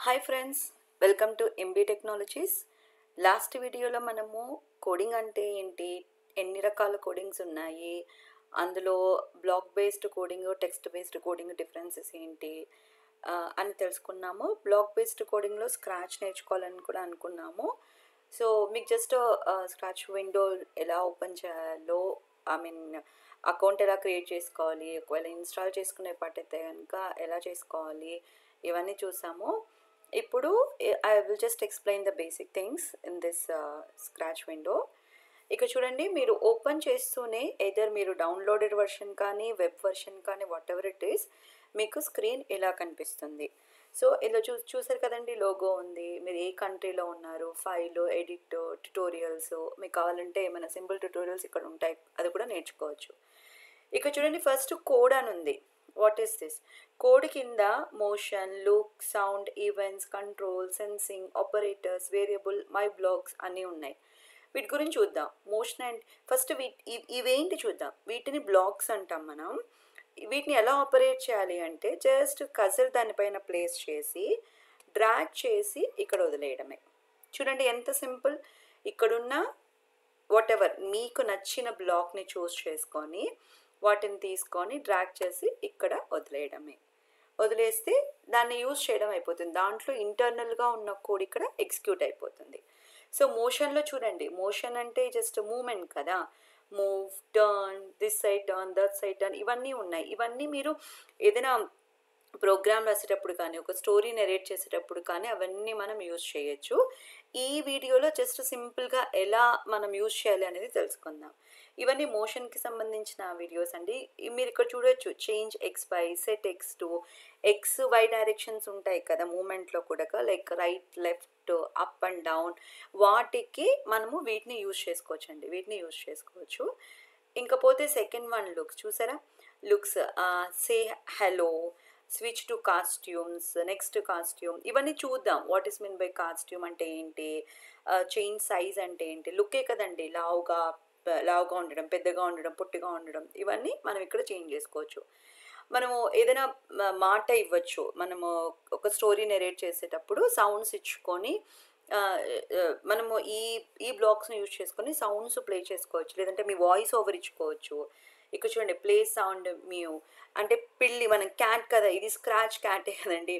Hi friends, welcome to MB technologies. Last వీడియోలో మనము coding అంటే ఏంటి, ఎన్ని రకాల కోడింగ్స్ ఉన్నాయి, అందులో block based coding, text based coding differences ఏంటి అని తెలుసుకున్నాము. బ్లాక్ బేస్డ్ కోడింగ్లో స్క్రాచ్ నేర్చుకోవాలని కూడా అనుకున్నాము. సో మీకు జస్ట్ స్క్రాచ్ విండో ఎలా ఓపెన్ చేయాలో, అకౌంట్ ఎలా క్రియేట్ చేసుకోవాలి, ఒకవేళ ఇన్స్టాల్ చేసుకునే పట్టయితే కనుక ఎలా చేసుకోవాలి, ఇవన్నీ చూసాము. ఇప్పుడు I will just explain the basic things in this scratch window. ఇక చూడండి, మీరు ఓపెన్ చేస్తూనే ఎదర్ మీరు డౌన్లోడెడ్ వర్షన్ కానీ వెబ్ వర్షన్ కానీ వాట్ ఎవర్ ఇట్ ఈస్, మీకు స్క్రీన్ ఇలా కనిపిస్తుంది. సో ఇలా చూసారు కదండి, లోగో ఉంది, మీరు ఏ కంట్రీలో ఉన్నారు, ఫైల్, ఎడిట్, ట్యుటోరియల్స్, మీకు కావాలంటే ఏమైనా సింపుల్ ట్యుటోరియల్స్ ఇక్కడ ఉంటాయి, అది కూడా నేర్చుకోవచ్చు. ఇక చూడండి, ఫస్ట్ కోడ్ అని ఉంది. What is this? కోడ్ కింద motion, look, sound, events, control, sensing, operators, variable, my blocks అన్నీ ఉన్నాయి. వీటి గురించి చూద్దాం. మోషన్ అండ్ ఫస్ట్ ఇవేంటి చూద్దాం. వీటిని బ్లాక్స్ అంటాం మనం. వీటిని ఎలా ఆపరేట్ చేయాలి అంటే, జస్ట్ కజర్ దానిపైన ప్లేస్ చేసి డ్రాగ్ చేసి ఇక్కడ వదిలేయడమే. చూడండి ఎంత సింపుల్. ఇక్కడున్న వాట్ ఎవర్ మీకు నచ్చిన బ్లాక్ని చూస్ చేసుకొని వాటిని తీసుకొని డ్రాగ్ చేసి ఇక్కడ వదిలేయడమే. వదిలేస్తే దాన్ని యూజ్ చేయడం అయిపోతుంది. దాంట్లో ఇంటర్నల్గా ఉన్న కోడ్ ఇక్కడ ఎగ్జిక్యూట్ అయిపోతుంది. సో మోషన్లో చూడండి, మోషన్ అంటే జస్ట్ మూమెంట్ కదా. Move, turn, this side turn, that side turn, ఇవన్నీ ఉన్నాయి. ఇవన్నీ మీరు ఏదైనా ప్రోగ్రామ్ రాసేటప్పుడు కానీ, ఒక స్టోరీ నెరేట్ చేసేటప్పుడు కానీ అవన్నీ మనం యూజ్ చేయొచ్చు. ఈ వీడియోలో జస్ట్ సింపుల్గా ఎలా మనం యూజ్ చేయాలి అనేది తెలుసుకుందాం. ఇవన్నీ మోషన్కి సంబంధించిన వీడియోస్ అండి. మీరు ఇక్కడ చూడొచ్చు, change X Y, set X to, X Y directions ఉంటాయి కదా మూమెంట్లో కూడా, like right, left, up and down. వాటికి మనము వీటిని యూజ్ చేసుకోవచ్చు అండి, వీటిని యూజ్ చేసుకోవచ్చు. ఇంకపోతే సెకండ్ వన్ లుక్స్, చూసారా? Looks, say hello, switch to costumes, next costume, ఇవన్నీ చూద్దాం. What is mean by costume అంటే ఏంటి, చేంజ్ సైజ్ అంటే ఏంటి, లుక్కే కదండి, లావుగా ఉండడం, పెద్దగా ఉండడం, పొట్టిగా ఉండడం, ఇవన్నీ మనం ఇక్కడ చేంజ్ చేసుకోవచ్చు. మనము ఏదైనా మాట ఇవ్వచ్చు. మనము ఒక స్టోరీ నెరేట్ చేసేటప్పుడు సౌండ్స్ ఇచ్చుకొని మనము ఈ బ్లాక్స్ని యూజ్ చేసుకొని సౌండ్స్ ప్లే చేసుకోవచ్చు, లేదంటే మీ వాయిస్ ఓవర్ ఇచ్చుకోవచ్చు. ఇక్కడ చూడండి, ప్లే సౌండ్ మ్యూ అంటే పిల్లి, మనం క్యాట్ కదా, ఇది స్క్రాచ్ క్యాటే కదండి.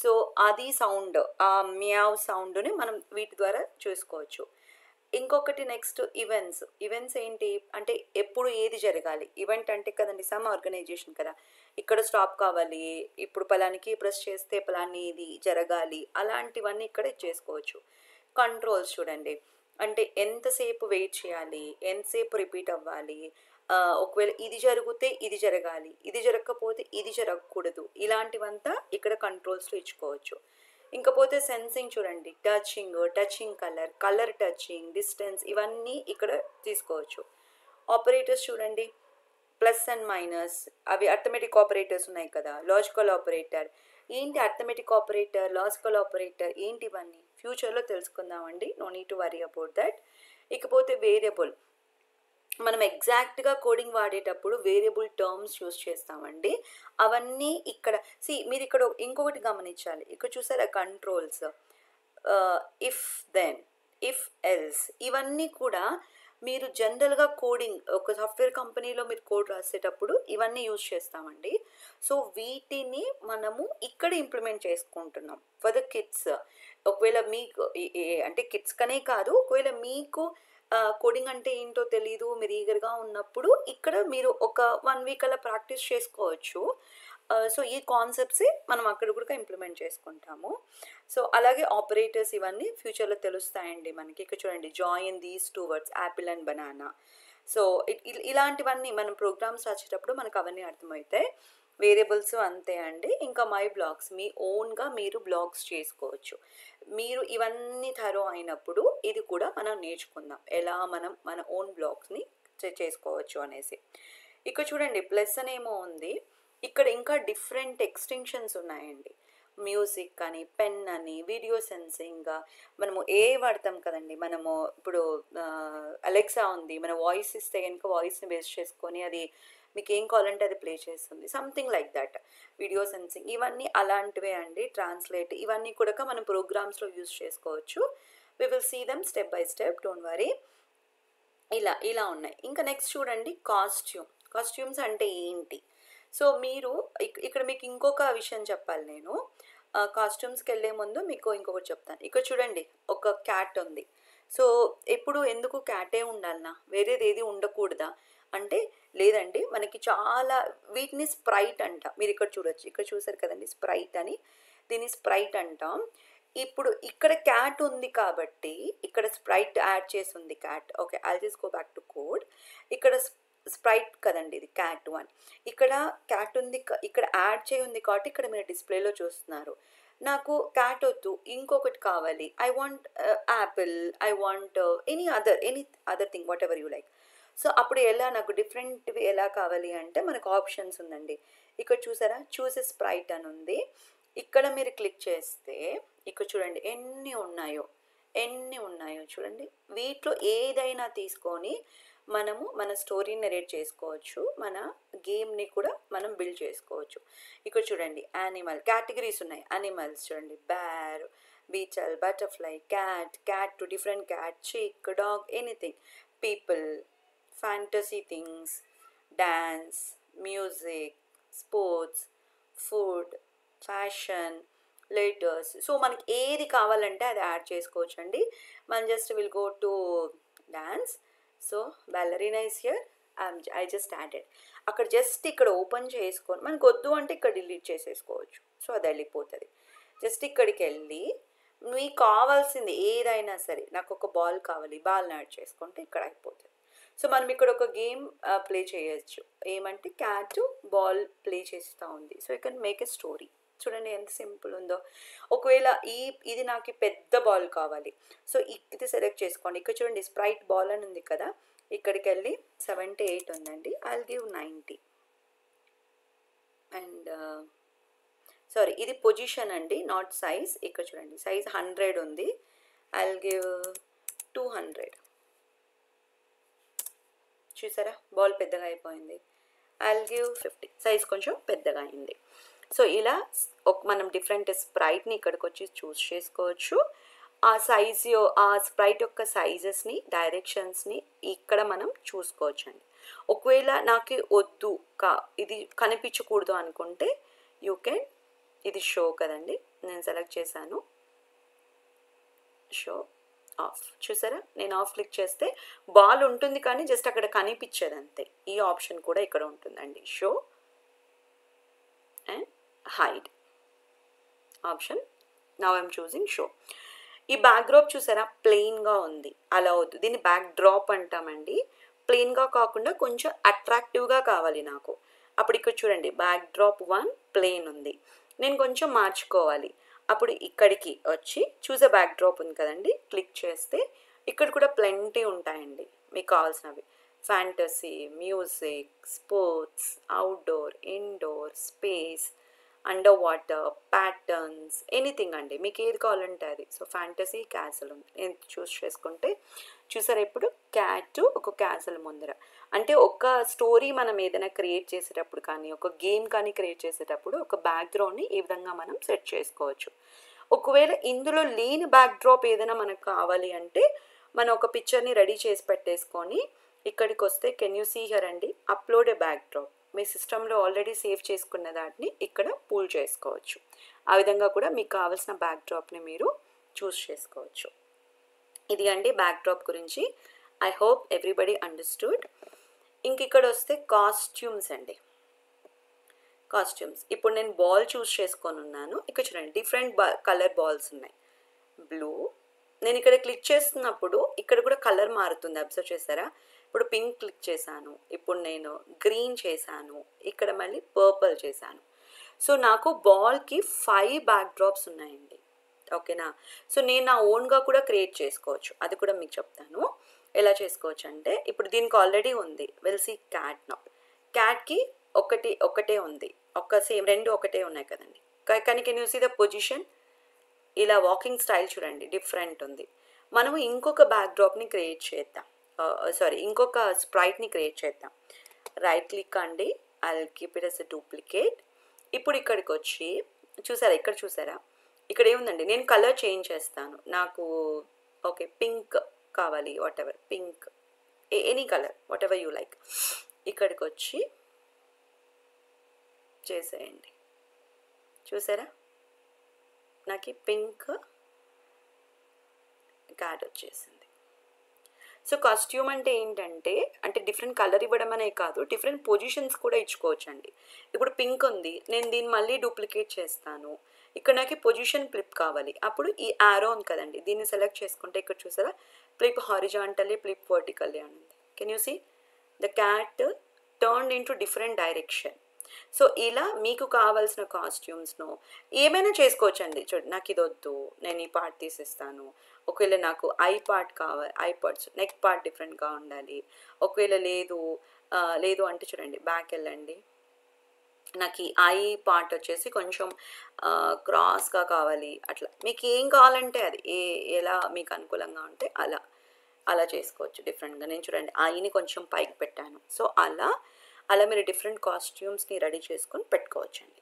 సో అది సౌండ్, ఆ మ్యావ్ సౌండ్ని మనం వీటి ద్వారా చూసుకోవచ్చు. ఇంకొకటి నెక్స్ట్ ఈవెంట్స్. ఈవెంట్స్ ఏంటి అంటే ఎప్పుడు ఏది జరగాలి. ఈవెంట్ అంటే కదండి సమ్ ఆర్గనైజేషన్ కదా, ఇక్కడ స్టాప్ కావాలి, ఇప్పుడు పలానికి ప్రెస్ చేస్తే పలాని ఇది జరగాలి, అలాంటివన్నీ ఇక్కడ చేసుకోవచ్చు. కంట్రోల్స్ చూడండి, అంటే ఎంతసేపు వెయిట్ చేయాలి, ఎంతసేపు రిపీట్ అవ్వాలి, ఒకవేళ ఇది జరిగితే ఇది జరగాలి, ఇది జరగకపోతే ఇది జరగకూడదు, ఇలాంటివంతా ఇక్కడ కంట్రోల్స్లో ఇచ్చుకోవచ్చు. ఇంకపోతే సెన్సింగ్ చూడండి, టచింగ్ కలర్ టచింగ్, డిస్టెన్స్, ఇవన్నీ ఇక్కడ తీసుకోవచ్చు. ఆపరేటర్స్ చూడండి, ప్లస్ అండ్ మైనస్, అవి అర్థమెటిక్ ఆపరేటర్స్ ఉన్నాయి కదా. లాజికల్ ఆపరేటర్ ఏంటి, అర్థమెటిక్ ఆపరేటర్, లాజికల్ ఆపరేటర్ ఏంటి, ఇవన్నీ ఫ్యూచర్లో తెలుసుకుందామండి. No need to worry about that. ఇకపోతే వేరియబుల్, మనం ఎగ్జాక్ట్గా కోడింగ్ వాడేటప్పుడు వేరియబుల్ టర్మ్స్ యూజ్ చేస్తామండి. అవన్నీ ఇక్కడ మీరు ఇక్కడ ఇంకొకటి గమనించాలి. ఇక్కడ చూసారా controls, if then, if else, ఇవన్నీ కూడా మీరు జనరల్గా కోడింగ్ ఒక సాఫ్ట్వేర్ కంపెనీలో మీరు కోడ్ రాసేటప్పుడు ఇవన్నీ యూజ్ చేస్తామండి. సో వీటిని మనము ఇక్కడ ఇంప్లిమెంట్ చేసుకుంటున్నాం ఫర్ ద కిడ్స్. ఒకవేళ మీకు అంటే కిడ్స్ కనే కాదు, ఒకవేళ మీకు కోడింగ్ అంటే ఏంటో తెలీదు, మీరు ఈగర్గా ఉన్నప్పుడు ఇక్కడ మీరు ఒక 1 వీక్ అలా ప్రాక్టీస్ చేసుకోవచ్చు. సో ఈ కాన్సెప్ట్సే మనం అక్కడ కూడా ఇంప్లిమెంట్ చేసుకుంటాము. సో అలాగే ఆపరేటర్స్ ఇవన్నీ ఫ్యూచర్లో తెలుస్తాయండి మనకి. ఇక్కడ చూడండి, join these 2 words, Apple and banana. So ఇలాంటివన్నీ మనం ప్రోగ్రామ్స్ రాసేటప్పుడు మనకు అవన్నీ అర్థమవుతాయి. వేరియబుల్స్ అంతే అండి. ఇంకా మై బ్లాగ్స్, మీ ఓన్గా మీరు బ్లాగ్స్ చేసుకోవచ్చు. మీరు ఇవన్నీ థరో అయినప్పుడు ఇది కూడా మనం నేర్చుకుందాం, ఎలా మనం మన ఓన్ బ్లాగ్స్ని చేసుకోవచ్చు అనేసి. ఇక్కడ చూడండి, ప్లస్ అనేమో ఉంది. ఇక్కడ ఇంకా డిఫరెంట్ ఎక్స్టెన్షన్స్ ఉన్నాయండి. మ్యూజిక్ అని, పెన్ అని, వీడియో సెన్సింగ్, మనము వాడతాం కదండి. మనము ఇప్పుడు అలెక్సా ఉంది, మన వాయిస్ ఇస్తే కనుక వాయిస్ని బేస్ చేసుకొని అది మీకు ఏం కావాలంటే అది ప్లే చేస్తుంది, something like that. Video sensing ఇవన్నీ అలాంటివే అండి. ట్రాన్స్లేట్ ఇవన్నీ కూడా మనం ప్రోగ్రామ్స్లో యూజ్ చేసుకోవచ్చు. We will see them step by step, don't worry. ఇలా ఉన్నాయి. ఇంకా నెక్స్ట్ చూడండి, కాస్ట్యూమ్స్ అంటే ఏంటి. సో మీరు ఇక్కడ మీకు ఇంకొక విషయం చెప్పాలి నేను. కాస్ట్యూమ్స్కి వెళ్ళే ముందు మీకు ఇంకొకటి చెప్తాను. ఇక్కడ చూడండి, ఒక క్యాట్ ఉంది. సో ఎప్పుడు ఎందుకు క్యాటే ఉండాలనా, వేరేది ఏది ఉండకూడదా అంటే లేదండి, మనకి చాలా వీటిని స్ప్రైట్ అంట. మీరు ఇక్కడ చూడొచ్చు, ఇక్కడ చూసారు కదండి స్ప్రైట్ అని, దీన్ని స్ప్రైట్ అంటాం. ఇప్పుడు ఇక్కడ క్యాట్ ఉంది కాబట్టి ఇక్కడ స్ప్రైట్ యాడ్ చేసి ఉంది cat. Okay, I'll just go back to code. ఇక్కడ స్ప్రైట్ కదండి, ఇది క్యాట్ 1. ఇక్కడ క్యాట్ ఉంది, ఇక్కడ యాడ్ చేయి ఉంది కాబట్టి ఇక్కడ మీరు డిస్ప్లేలో చూస్తున్నారు. నాకు క్యాట్ వద్దు, ఇంకొకటి కావాలి. I want Apple, I want any other thing, what ever you like. So అప్పుడు ఎలా నాకు డిఫరెంట్వి ఎలా కావాలి అంటే మనకు ఆప్షన్స్ ఉందండి. ఇక్కడ చూసారా, చూసే స్ప్రైట్ అని ఉంది. ఇక్కడ మీరు క్లిక్ చేస్తే ఇక్కడ చూడండి ఎన్ని ఉన్నాయో చూడండి. వీటిలో ఏదైనా తీసుకొని మనము మన స్టోరీని నరేట్ చేసుకోవచ్చు, మన గేమ్ని కూడా మనం బిల్డ్ చేసుకోవచ్చు. ఇక్కడ చూడండి యానిమల్ కేటగిరీస్ ఉన్నాయి. యానిమల్స్ చూడండి, bear, beetle, butterfly, cat to different cat, chick, dog, anything, people, fantasy things, dance, music, sports, food, fashion, letters. So మనకి ఏది కావాలంటే అది యాడ్ చేసుకోవచ్చు అండి. మనం just will go to dance. So ballerina is here, I just added. అక్కడ just ఇక్కడ open చేసుకొని మనకు వద్దు అంటే ఇక్కడ డిలీట్ చేసేసుకోవచ్చు. సో అది వెళ్ళిపోతుంది. జస్ట్ ఇక్కడికి వెళ్ళి మీకు కావాల్సింది ఏదైనా సరే, నాకు ఒక బాల్ కావాలి, బాల్ని యాడ్ చేసుకుంటే ఇక్కడ అయిపోతుంది. సో మనం ఇక్కడ ఒక గేమ్ ప్లే చేయొచ్చు. ఏమంటే క్యాట్ బాల్ ప్లే చేస్తూ ఉంది. So you can make a story. చూడండి ఎంత సింపుల్ ఉందో. ఒకవేళ ఇది నాకు పెద్ద బాల్ కావాలి, సో ఇది సెలెక్ట్ చేసుకోండి. ఇక్కడ చూడండి స్ప్రైట్ బాల్ అని ఉంది కదా, ఇక్కడికి వెళ్ళి 78 ఉందండి, ఐల్ గివ్ 90. అండ్ సారీ, ఇది పొజిషన్ అండి, నాట్ సైజ్. ఇక్కడ చూడండి సైజ్ 100 ఉంది, ఐల్ గివ్ 200. చూసారా బాల్ పెద్దగా అయిపోయింది. ఐల్ గివ్ 50, సైజ్ కొంచెం పెద్దగా అయింది. సో ఇలా మనం డిఫరెంట్ స్ప్రైట్ని ఇక్కడికి వచ్చి చూస్ చేసుకోవచ్చు. ఆ స్ప్రైట్ యొక్క సైజెస్ని, డైరెక్షన్స్ని ఇక్కడ మనం చూసుకోవచ్చు అండి. ఒకవేళ నాకు వద్దు, ఇది కనిపించకూడదు అనుకుంటే యూ కెన్, ఇది షో కదండి, నేను సెలెక్ట్ చేశాను షో ఆఫ్. చూసారా, నేను ఆఫ్ క్లిక్ చేస్తే బాల్ ఉంటుంది కానీ జస్ట్ అక్కడ కనిపించదు అంతే. ఈ ఆప్షన్ కూడా ఇక్కడ ఉంటుందండి, show and hide option. Now I'm choosing show. ఈ బ్యాక్ డ్రాప్ చూసారా ప్లెయిన్గా ఉంది, అలా వద్దు, దీన్ని బ్యాక్ డ్రాప్ అంటామండి. ప్లెయిన్గా కాకుండా కొంచెం అట్రాక్టివ్గా కావాలి నాకు. అప్పుడు ఇక్కడ చూడండి బ్యాక్ డ్రాప్ 1 ప్లెయిన్ ఉంది, నేను కొంచెం మార్చుకోవాలి. అప్పుడు ఇక్కడికి వచ్చి చూసే బ్యాక్ డ్రాప్ ఉంది కదండి, క్లిక్ చేస్తే ఇక్కడ కూడా ప్లెంటీ ఉంటాయండి మీకు కావాల్సినవి. Fantasy, music, sports, outdoor, indoor, space, underwater, patterns, anything అండి, మీకు ఏది కావాలంటే అది. సో ఫ్యాంటసీ క్యాసల్ ఉంది, నేను చూస్ చేసుకుంటే చూసారా ఇప్పుడు క్యాట్ ఒక క్యాసల్ ముందర. అంటే ఒక స్టోరీ మనం ఏదైనా క్రియేట్ చేసేటప్పుడు కానీ, ఒక గేమ్ కానీ క్రియేట్ చేసేటప్పుడు ఒక బ్యాక్గ్రౌండ్ని ఈ విధంగా మనం సెట్ చేసుకోవచ్చు. ఒకవేళ ఇందులో లేని బ్యాక్డ్రాప్ ఏదైనా మనకు కావాలి అంటే మనం ఒక పిక్చర్ని రెడీ చేసి పెట్టేసుకొని ఇక్కడికి వస్తే కెన్ యూ సీ హియర్ అండి, అప్లోడ్ ఏ బ్యాక్డ్రాప్. మీ సిస్టంలో ఆల్రెడీ సేవ్ చేసుకున్న దాన్ని ఇక్కడ పూల్ చేసుకోవచ్చు. ఆ విధంగా కూడా మీకు కావాల్సిన బ్యాక్డ్రాప్ని మీరు చూస్ చేసుకోవచ్చు. ఇది అండి బ్యాక్డ్రాప్ గురించి. I hope everybody understood. ఇంక ఇక్కడ వస్తే కాస్ట్యూమ్స్ అండి. కాస్ట్యూమ్స్ ఇప్పుడు నేను బాల్ చూస్ చేసుకొని ఉన్నాను. ఇక్కడ చూడండి డిఫరెంట్ కలర్ బాల్స్ ఉన్నాయి. బ్లూ, నేను ఇక్కడ క్లిక్ చేస్తున్నప్పుడు ఇక్కడ కూడా కలర్ మారుతుంది, అబ్జర్వ్ చేశారా. ఇప్పుడు పింక్ క్లిక్ చేశాను, ఇప్పుడు నేను గ్రీన్ చేశాను, ఇక్కడ మళ్ళీ పర్పుల్ చేశాను. సో నాకు బాల్కి 5 బ్యాక్ డ్రాప్స్ ఉన్నాయండి. ఓకేనా. సో నేను నా ఓన్గా కూడా క్రియేట్ చేసుకోవచ్చు, అది కూడా మీకు చెప్తాను ఎలా చేసుకోవచ్చు అంటే. ఇప్పుడు దీనికి ఆల్రెడీ ఉంది, విల్ సీ క్యాట్ నౌ. క్యాట్కి ఒకటే ఉంది, సేమ్ 2 ఒకటే ఉన్నాయి కదండి. కానీ can you see the position, ఇలా వాకింగ్ స్టైల్ చూడండి డిఫరెంట్ ఉంది. మనము ఇంకొక బ్యాక్ డ్రాప్ని క్రియేట్ చేద్దాం, ఇంకొక స్ప్రైట్ని క్రియేట్ చేద్దాం. రైట్ క్లిక్ అండి, I keep it as a duplicate. ఇప్పుడు ఇక్కడికి వచ్చి చూసారా, ఇక్కడ చూసారా, ఇక్కడ ఏముందండి, నేను కలర్ చేంజ్ చేస్తాను. నాకు ఓకే పింక్ కావాలి, what ever pink, any colour what ever you like. ఇక్కడికి వచ్చి చేసేయండి. చూసారా, నాకు పింక్ యాడ్ వచ్చేసింది. సో కాస్ట్యూమ్ అంటే ఏంటంటే, అంటే డిఫరెంట్ కలర్ ఇవ్వడం అనే కాదు, డిఫరెంట్ పొజిషన్స్ కూడా ఇచ్చుకోవచ్చండి. ఇప్పుడు పింక్ ఉంది, నేను దీన్ని మళ్ళీ డూప్లికేట్ చేస్తాను. ఇక్కడ నాకు పొజిషన్ ఫ్లిప్ కావాలి, అప్పుడు ఈ యారో ఉంది కదండి, దీన్ని సెలెక్ట్ చేసుకుంటే ఇక్కడ చూసారా, ఫ్లిప్ హారిజాంటల్లీ, ఫ్లిప్ వర్టికల్లీ అని ఉంది. Can you see the cat turned into different direction. So ఇలా మీకు కావాల్సిన కాస్ట్యూమ్స్ను ఏమైనా చేసుకోవచ్చండి. చూడండి, నాకు ఇది వద్దు, నేను ఈ పార్ట్ తీసేస్తాను. ఒకవేళ నాకు ఐ పార్ట్ కావాలి, ఐ పార్ట్స్ నెక్ పార్ట్ డిఫరెంట్గా ఉండాలి. ఒకవేళ లేదు అంటే చూడండి, బ్యాక్ వెళ్ళండి, నాకు ఈ ఐ పార్ట్ వచ్చేసి కొంచెం క్రాస్గా కావాలి. అట్లా మీకు ఏం కావాలంటే అది ఎలా మీకు అనుకూలంగా ఉంటే అలా చేసుకోవచ్చు డిఫరెంట్గా. నేను చూడండి ఐని కొంచెం పైకి పెట్టాను. సో అలా మీరు డిఫరెంట్ కాస్ట్యూమ్స్ని రెడీ చేసుకొని పెట్టుకోవచ్చండి.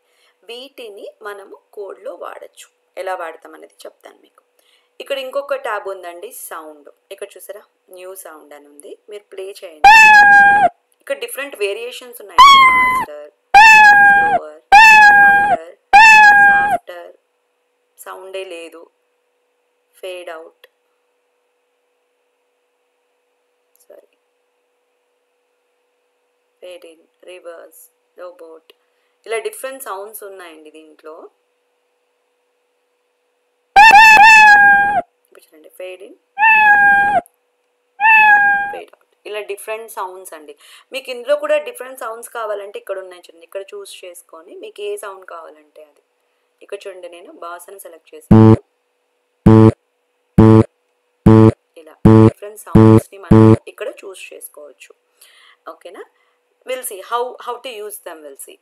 వీటిని మనము కోడ్లో వాడచ్చు. ఎలా వాడతాం అనేది చెప్తాను మీకు. ఇక్కడ ఇంకొక ట్యాబ్ ఉందండి, సౌండ్. ఇక్కడ చూసారా, న్యూ సౌండ్ అని ఉంది, మీరు ప్లే చేయండి. ఇక్కడ డిఫరెంట్ వేరియేషన్స్ ఉన్నాయి, ఫాస్టర్, స్లోవర్, లౌడర్, సాఫ్టర్, సౌండే లేదు, fade out, sorry, fade in, reverse, robot, ఇలా డిఫరెంట్ సౌండ్స్ ఉన్నాయండి దీంట్లో. చూడండి, ఫేడ్ ఇన్, ఫేడ్ అవుట్, ఇలా డిఫరెంట్ సౌండ్స్ అండి. మీకు ఇందులో కూడా డిఫరెంట్ సౌండ్స్ కావాలంటే ఇక్కడ ఉన్నాయి చూడండి, ఇక్కడ చూస్ చేసుకొని మీకు ఏ సౌండ్ కావాలంటే అది. ఇక్కడ చూడండి, నేను బాస్ అని సెలెక్ట్ చేసాను. ఇలా డిఫరెంట్ సౌండ్స్ని మనం ఇక్కడ చూస్ చేసుకోవచ్చు. ఓకేనా, will see how to use them, will see.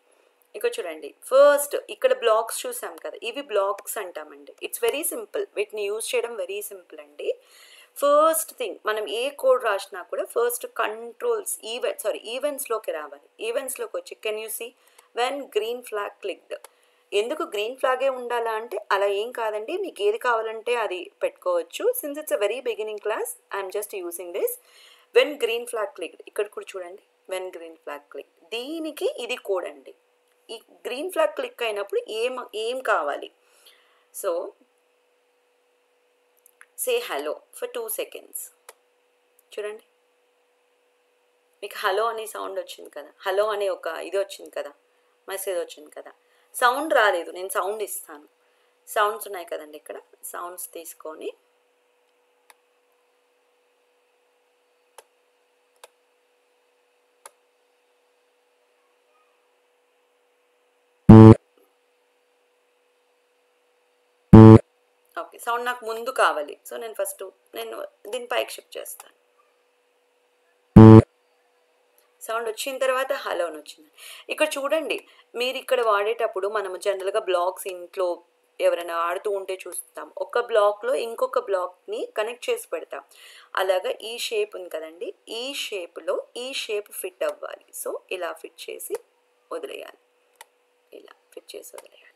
ఇక్కడ చూడండి, ఫస్ట్ ఇక్కడ బ్లాక్స్ చూసాం కదా, ఇవి బ్లాక్స్ అంటామండి. ఇట్స్ వెరీ సింపుల్, వీటిని యూజ్ చేయడం వెరీ సింపుల్ అండి. ఫస్ట్ థింగ్, మనం ఏ కోడ్ రాసినా కూడా ఫస్ట్ కంట్రోల్స్ ఈవెంట్స్లోకి రావాలి. ఈవెంట్స్లోకి వచ్చి can you see when green flag clicked. ఎందుకు గ్రీన్ ఫ్లాగే ఉండాలా అంటే అలా ఏం కాదండి, మీకు ఏది కావాలంటే అది పెట్టుకోవచ్చు. Since it's a very beginning class, I'm just using this. When green flag clicked, ఇక్కడ కూడా చూడండి, వెన్ గ్రీన్ ఫ్లాగ్ క్లిక్, దీనికి ఇది కోడ్ అండి. ఈ గ్రీన్ ఫ్లాగ్ క్లిక్ అయినప్పుడు ఏం కావాలి. So say hello for 2 seconds. చూడండి, మీకు హలో అనే సౌండ్ వచ్చింది కదా, హలో అనే ఒక ఇది వచ్చింది కదా, మెసేజ్ వచ్చింది కదా. సౌండ్ రాలేదు, నేను సౌండ్ ఇస్తాను. సౌండ్స్ ఉన్నాయి కదండి, ఇక్కడ సౌండ్స్ తీసుకొని ఓకే, సౌండ్ నాకు ముందు కావాలి. సో నేను దీని పైకి షిఫ్ట్ చేస్తాను. సౌండ్ వచ్చిన తర్వాత హలో అని వచ్చింది. ఇక్కడ చూడండి, మీరు ఇక్కడ వాడేటప్పుడు మనము జనరల్గా బ్లాక్స్ ఇంట్లో ఎవరైనా ఆడుతూ ఉంటే చూస్తాం, ఒక బ్లాక్లో ఇంకొక బ్లాక్ని కనెక్ట్ చేసి పెడతాం. అలాగా ఈ షేప్ ఉంది కదండి, ఈ షేప్లో ఈ షేప్ ఫిట్ అవ్వాలి. సో ఇలా ఫిట్ చేసి వదిలేయాలి, ఇలా ఫిట్ చేసి వదిలేయాలి.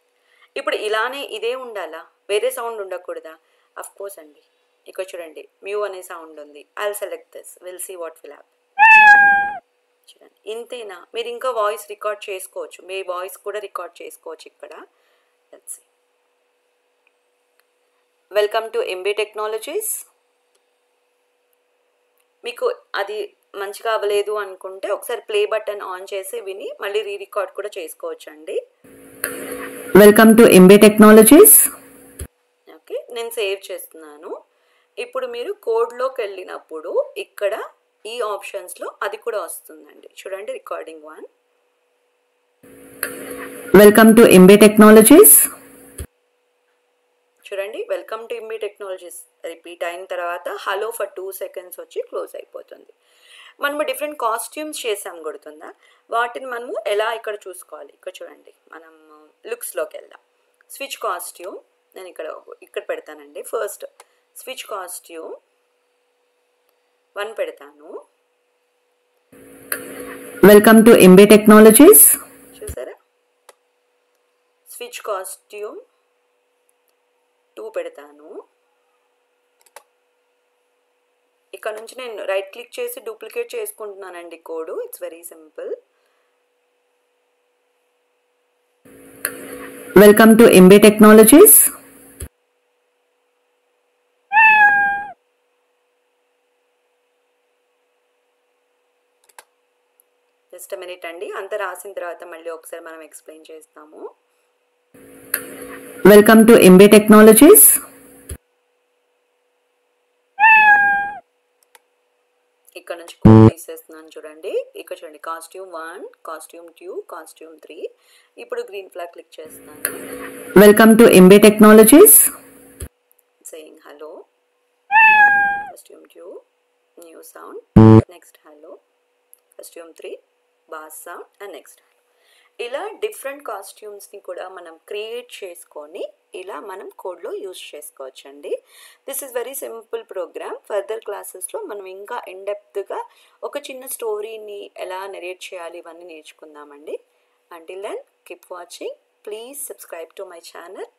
ఇప్పుడు ఇలానే ఇదే ఉండాలా, వేరే సౌండ్ ఉండకూడదా? అఫ్ కోర్స్ అండి. ఇక్కడ చూడండి, మ్యూ అనే సౌండ్ ఉంది. I'll select this, will see what will happen. చూడండి, ఇంతేనా? మీరు ఇంకా వాయిస్ రికార్డ్ చేసుకోవచ్చు, మీ వాయిస్ కూడా రికార్డ్ చేసుకోవచ్చు ఇక్కడ. Let's see. Welcome to MB technologies. మీకు అది మంచిగా అవ్వలేదు అనుకుంటే ఒకసారి ప్లే బటన్ ఆన్ చేసి విని మళ్ళీ రికార్డ్ కూడా చేసుకోవచ్చు అండి. Welcome to MB technologies. Okay, నేను సేవ్ చేస్తున్నాను. ఇప్పుడు మీరు కోడ్లోకి వెళ్ళినప్పుడు ఇక్కడ ఈ ఆప్షన్స్లో అది కూడా వస్తుందండి. చూడండి, recording 1. Welcome to MB technologies. చూడండి, welcome to MB technologies repeat అయిన తర్వాత హలో ఫర్ 2 seconds వచ్చి క్లోజ్ అయిపోతుంది. మనము డిఫరెంట్ కాస్ట్యూమ్స్ చేసాం, గుర్తుందా? వాటిని మనము ఎలా ఇక్కడ చూసుకోవాలి. ఇక్కడ చూడండి, మనం లుక్స్లోకి వెళ్దాం. స్విచ్ కాస్ట్యూమ్ నేను ఇక్కడ పెడతానండి. ఫస్ట్ స్విచ్ కాస్ట్యూమ్ 1 పెడతాను. Welcome to MB technologies. చూసారా, స్విచ్ కాస్ట్యూమ్ 2 పెడతాను. ఇక్కడ నుంచి నేను రైట్ క్లిక్ చేసి డూప్లికేట్ చేసుకుంటున్నానండి code. It's very simple. Welcome to MB technologies. Just minute అండి, అంత రాసిన తర్వాత మళ్ళీ ఒకసారి మనం ఎక్స్ప్లెయిన్ చేస్తాము. Welcome to MB technologies. ఇక్కడ నుంచి కోడ్ తీసేస్తున్నాను చూడండి. ఇక్కడ చూడండి, కాస్ట్యూమ్ 1, కాస్ట్యూమ్ 2, కాస్ట్యూమ్ 3. ఇప్పుడు గ్రీన్ ఫ్లాగ్ క్లిక్ చేస్తాను. Welcome to MB technologies. Saying hello. Costume 2 new sound. Next hello. Costume 3 bass sound and next. ఇలా డిఫరెంట్ కాస్ట్యూమ్స్ని కూడా మనం క్రియేట్ చేసుకొని ఇలా మనం కోడ్లో యూజ్ చేసుకోవచ్చండి. This is very simple program. Further క్లాసెస్లో మనం ఇంకా ఇన్డెప్త్గా ఒక చిన్న స్టోరీని ఎలా నెరేట్ చేయాలి ఇవన్నీ నేర్చుకుందామండి. Until then keep watching. Please subscribe to my channel.